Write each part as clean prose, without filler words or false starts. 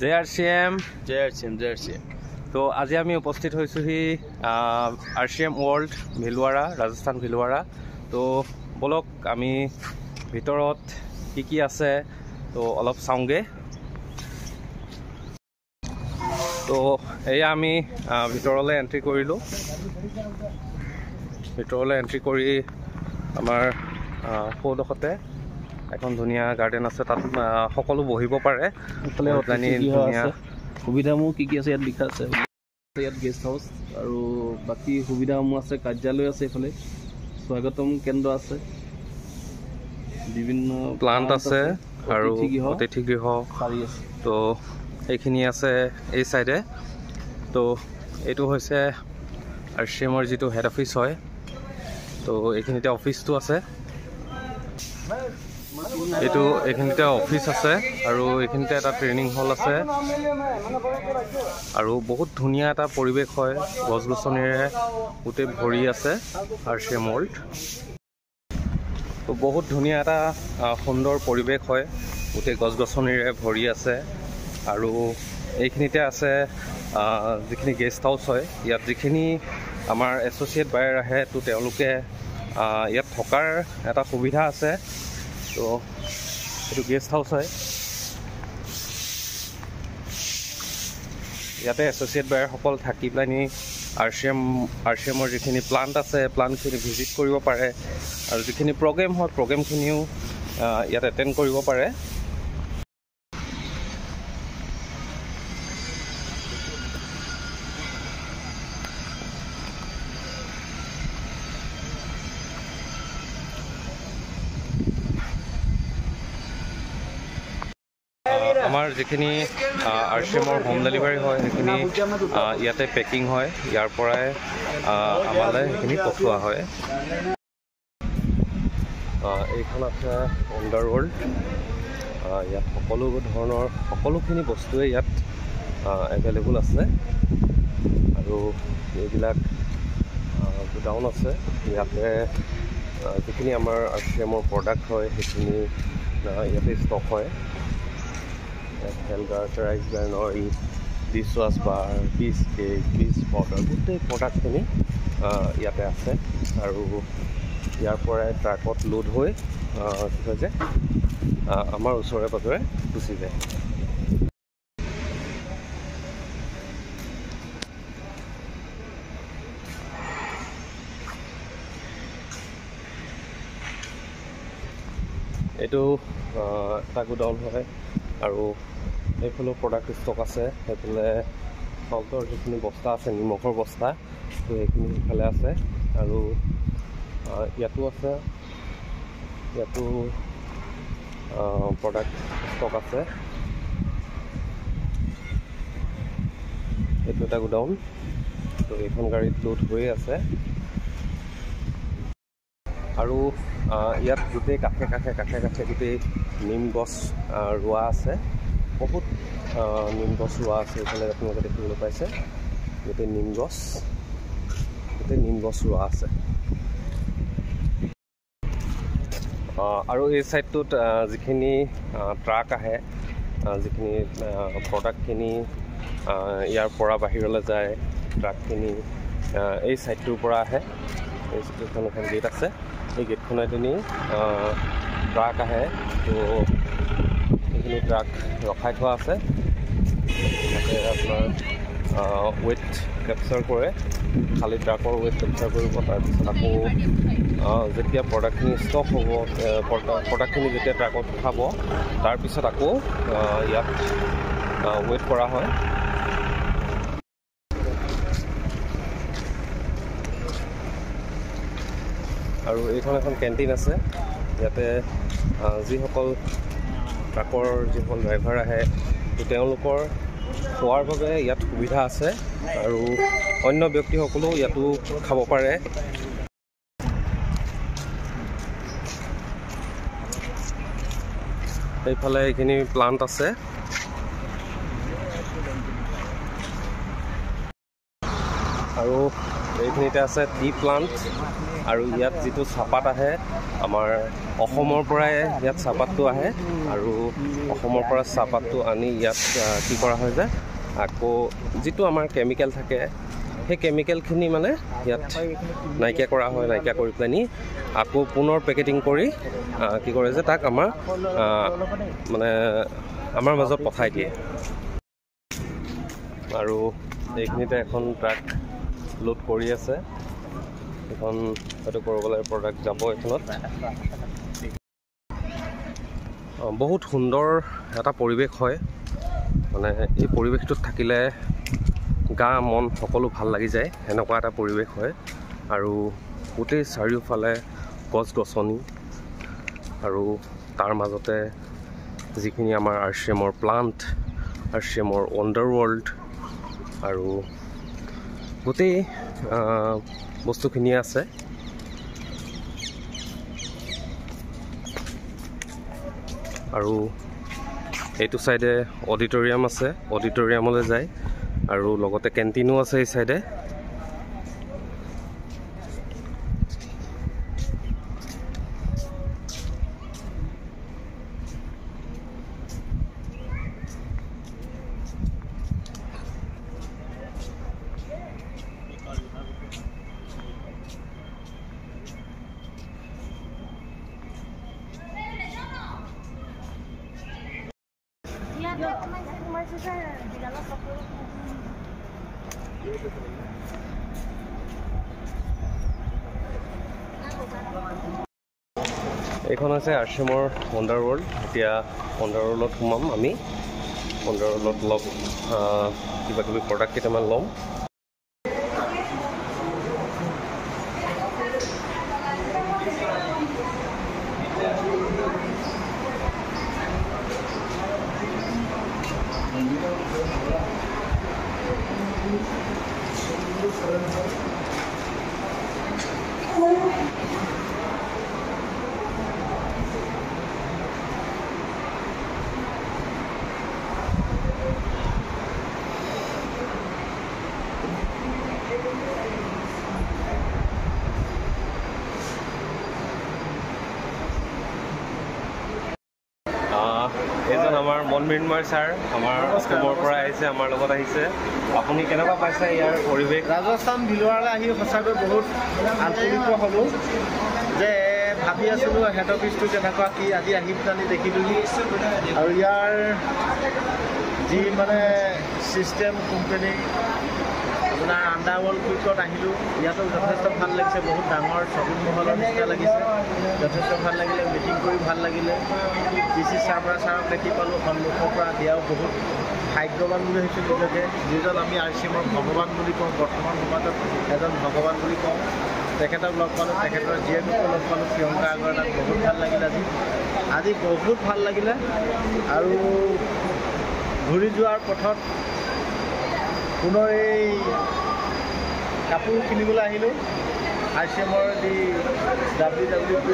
JRCM JRCM তো আজি আমি উপস্থিত হৈছোহি RCM World ভিলৱাৰা ৰাজস্থান ভিলৱাৰা তো বলক আমি ভিতৰত কি আছে তো অলপ চাওঁগে তো এয়া আমি ভিতৰলৈ এন্ট্ৰি কৰিলো ভিতৰলৈ এন্ট্ৰি কৰি আমাৰ ফোডখতে এখন ধুনীয়া গাৰ্ডেন আছে তাত সকলো বহিব পাৰে ইফালে ধুনীয়া সুবিধাসমূহ কি আছে ইয়াত লিখা আছে ইয়াত গেষ্ট হাউচ আৰু বাকি সুবিধাসমূহ আছে কাৰ্যালয় আছে ইফালে স্বাগতম কেন্দ্ৰ আছে বিভিন্ন প্লান্ট আছে আৰু অতিথি গৃহ তো এইখিনি আছে এই সাইডে তো এইটো হৈছে RCMৰ যেটো হেড অফিস হয় তো এইখিনিতে অফিসটো আছে এইটো এইখিনিতে অফিস আছে আৰু এইখিনিতে এটা ট্ৰেইনিং হল আছে আৰু বহুত ধুনীয়া এটা পৰিবেশ হয় গছ-গছনিৰে উতে ভৰি আছে RCM World তো বহুত ধুনীয়া এটা সুন্দৰ পৰিবেশ হয় উতে গছ-গছনিৰে ভৰি আছে আৰু এইখিনিতে আছে যিখিনি গেষ্ট হাউস হয় ইয়াত যিখিনি আমাৰ এছ'চিয়েট বায়াৰ আহে তো তেওঁলোকে ইয়াত থকাৰ এটা সুবিধা আছে তো এইটো গেষ্ট হাউস হয় ইয়াতে এছ'চিয়েট বায়াৰ সকল থাকি পেলানি RCMৰ যিখিনি প্লান্ট আছে প্লান্টখিনি ভিজিট কৰিব পাৰে আৰু যিখিনি প্ৰগ্ৰেম হয় প্ৰগ্ৰেমখিনিও ইয়াত এটেণ্ড কৰিব পাৰে আমাৰ যিখিনি RCMৰ হোম ডেলিভাৰী হয় সেইখিনি ইয়াতে পেকিং হয় ইয়াৰ পৰাই আমালৈ সেইখিনি পঠোৱা হয় এইখন আছে আণ্ডাৰৱৰ্ল্ড ইয়াত সকলো ধৰণৰ সকলোখিনি বস্তুৱে ইয়াত এভেইলেবল আছে আৰু এইবিলাক গোডাউন আছে ইয়াতে যিখিনি আমাৰ RCMৰ প্ৰডাক্ট হয় সেইখিনি ইয়াতে ষ্টক হয় হেলগাৰ্ছ rice brand oil dish wash bar dish cake dish powder গোটেই প্ৰডাক্টখিনি ইয়াতে আছে আৰু ইয়াৰ পৰাই ট্ৰাকত লোড হৈ কি হয় যে আমাৰ ওচৰে পাজৰে গুচি যায় এইটো এটা গোডাউন হয় আৰু এইফালেও প্ৰডাক্ট ষ্টক আছে সেইফালে চাউলৰ যিখিনি বস্তা আছে নিমখৰ বস্তা তো সেইখিনি সেইফালে আছে আৰু ইয়াতো আছে ইয়াতো প্ৰডাক্ট ষ্টক আছে এইটো এটা গোডাউন তো এইখন গাড়ীত লোড হৈয়ে আছে আৰু ইয়াত গোটেই কাষে কাষে গোটেই নিম গছ ৰোৱা আছে বহুত নিম গছ ৰোৱা আছে এইফালে আপোনালোকে দেখিবলৈ পাইছে গোটেই নিম গছ ৰোৱা আছে আৰু এই ছাইডটোত যিখিনি ট্ৰাক আহে যিখিনি প্ৰডাক্টখিনি ইয়াৰ পৰা বাহিৰলৈ যায় ট্ৰাকখিনি এই ছাইডটোৰ পৰা আহে এইখন এখন গেট আছে এই গেটখনেদি ট্ৰাক আহে তো এইখিনি ট্ৰাক ৰখাই থোৱা আছে ইয়াতে আপোনাৰ ৱেইট কেপচাৰ কৰে খালী ট্ৰাকৰ ৱেইট কেপচাৰ কৰিব তাৰপিছত আকৌ যেতিয়া প্ৰডাক্টখিনি ষ্টক হ'ব প্ৰডাক্টখিনি যেতিয়া ট্ৰাকত উঠাব তাৰপিছত আকৌ ইয়াত ৱেইট কৰা হয় আৰু এইখন এখন কেণ্টিন আছে ইয়াতে যিসকল ট্ৰাকৰ যিসকল ড্ৰাইভাৰ আহে তো তেওঁলোকৰ খোৱাৰ বাবে ইয়াত সুবিধা আছে আৰু অন্য ব্যক্তিসকলেও ইয়াতো খাব পাৰে এইফালে এইখিনি প্লান্ট আছে আৰু এইখিনিতে আছে টি প্লাণ্ট আৰু ইয়াত যিটো চাহপাত আহে আমাৰ অসমৰ পৰাই ইয়াত চাহপাতটো আহে আৰু অসমৰ পৰা চাহপাতটো আনি ইয়াত কি কৰা হয় যে আকৌ যিটো আমাৰ কেমিকেল থাকে সেই কেমিকেলখিনি মানে ইয়াত নাইকিয়া কৰা হয় নাইকিয়া কৰি পেলানি আকৌ পুনৰ পেকেটিং কৰি কি কৰে যে তাক আমাৰ মানে আমাৰ মাজত পঠাই দিয়ে আৰু এইখিনিতে এখন ট্ৰাক লোড কৰি আছে এখন হয়তো কৰবালৈ প্ৰডাক্ট যাব এখনত বহুত সুন্দৰ এটা পৰিৱেশ হয় মানে এই পৰিৱেশটোত থাকিলে গা মন সকলো ভাল লাগি যায় এনেকুৱা এটা পৰিৱেশ হয় আৰু গোটেই চাৰিওফালে গছ গছনি আৰু তাৰ মাজতে যিখিনি আমাৰ RCMৰ প্লাণ্ট RCMৰ ৱণ্ডাৰৱৰ্ল্ড আৰু গোটেই বস্তুখিনি আছে আৰু এইটো সাইডে অডিটৰিয়াম আছে অডিটৰিয়ামলৈ যায় আৰু লগতে কেণ্টিনো আছে এই সাইডে এইখন আছে RCMৰ ৱণ্ডাৰৱৰ্ল্ড এতিয়া ৱণ্ডাৰৱৰ্ল্ডত সোমাম আমি ৱণ্ডাৰৱৰ্ল্ডত অলপ কিবা কিবি প্ৰডাক্ট কেইটামান ল'ম এইজন আমাৰ মন মৃন্ময় ছাৰ আমাৰ অসমৰ পৰা আহিছে আমাৰ লগত আহিছে আপুনি কেনেকুৱা পাইছে ইয়াৰ পৰিৱেশ ৰাজস্থান ভিলোৱাৰলৈ আহি সঁচাকৈ বহুত আন্তৰিক হ'লোঁ যে ভাবি আছিলোঁ হেড অফিচটো কেনেকুৱা কি আজি আহি পেলাই দেখিলোঁ আৰু ইয়াৰ যি মানে ছিষ্টেম কোম্পানী আপোনাৰ আণ্ডাৰৱৰ্ল্ড কুইকত আহিলোঁ ইয়াতো যথেষ্ট ভাল লাগিছে বহুত ডাঙৰ শ্বপিং মহলৰ নিচিনা লাগিছে যথেষ্ট ভাল লাগিলে মিটিং কৰি ভাল লাগিলে DC চাৰ্ভাৰ ছাৰক দেখি পালোঁ সন্মুখৰ পৰা দিয়াও বহুত ভাগ্যৱান বুলি হৈছোঁ নিজকে যিজন আমি RCMৰ ভগৱান বুলি কওঁ বৰ্তমান সমাজত এজন ভগৱান বুলি কওঁ তেখেতক লগ পালোঁ তেখেতৰ জীয়েককো লগ পালোঁ প্ৰিয়ংকা আগৰৱালাক বহুত ভাল লাগিলে আজি বহুত ভাল লাগিলে আৰু ঘূৰি যোৱাৰ পথত পুনৰ এই কাপোৰ কিনিবলৈ আহিলোঁ RCMৰ যি WWP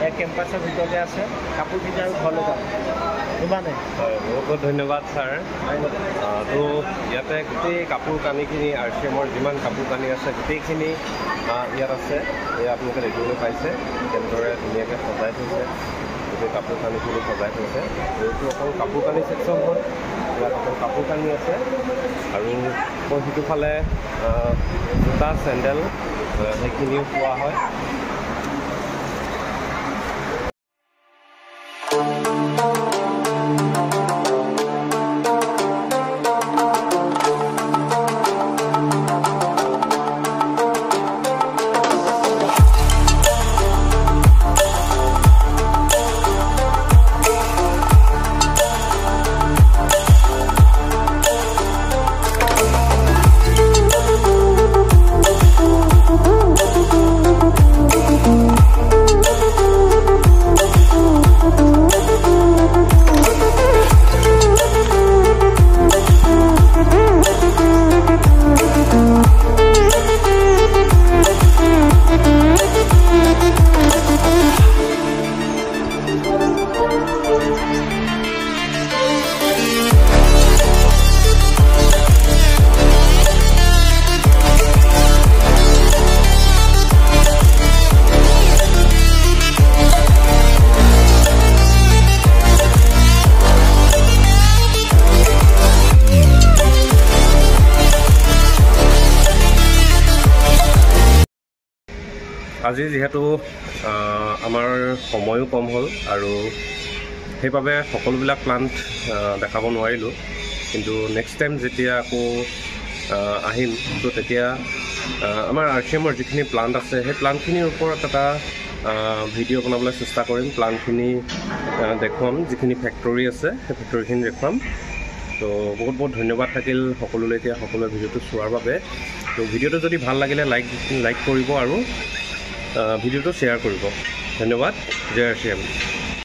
এক কেম্পাছৰ ভিতৰতে আছে কাপোৰ কিনি আৰু ঘৰলৈ যাম ইমানে হয় বহুত বহুত ধন্যবাদ ছাৰ তো ইয়াতে গোটেই কাপোৰ কানিখিনি RCMৰ যিমান কাপোৰ কানি আছে গোটেইখিনি ইয়াত আছে এয়া আপোনালোকে দেখিবলৈ পাইছে কেনেদৰে ধুনীয়াকৈ সজাই থৈছে গোটেই কাপোৰ কানিখিনি সজাই থৈছে এইটো অকল কাপোৰ কানি ছেকশ্যন হয় ইয়াত অকল কাপোৰ কানি আছে আৰু সিটো ফালে জোতা চেণ্ডেল সেইখিনিও পোৱা হয় আজি যিহেতু আমাৰ সময়ো কম হ'ল আৰু সেইবাবে সকলোবিলাক প্লাণ্ট দেখাব নোৱাৰিলোঁ, কিন্তু নেক্সট টাইম যেতিয়া আকৌ আহিম তো তেতিয়া আমাৰ RCMৰ যিখিনি প্লাণ্ট আছে সেই প্লাণ্টখিনিৰ ওপৰত এটা ভিডিঅ' বনাবলৈ চেষ্টা কৰিম। প্লাণ্টখিনি দেখুৱাম, যিখিনি ফেক্টৰী আছে সেই ফেক্টৰীখিনি দেখুৱাম। তো বহুত বহুত ধন্যবাদ থাকিল সকলোলৈকে, সকলোৱে ভিডিঅ'টো চোৱাৰ বাবে। তো ভিডিঅ'টো যদি ভাল লাগিলে লাইক কৰিব আৰু ভিডিঅ'টো শ্বেয়াৰ কৰিব। ধন্যবাদ। জয় RCM।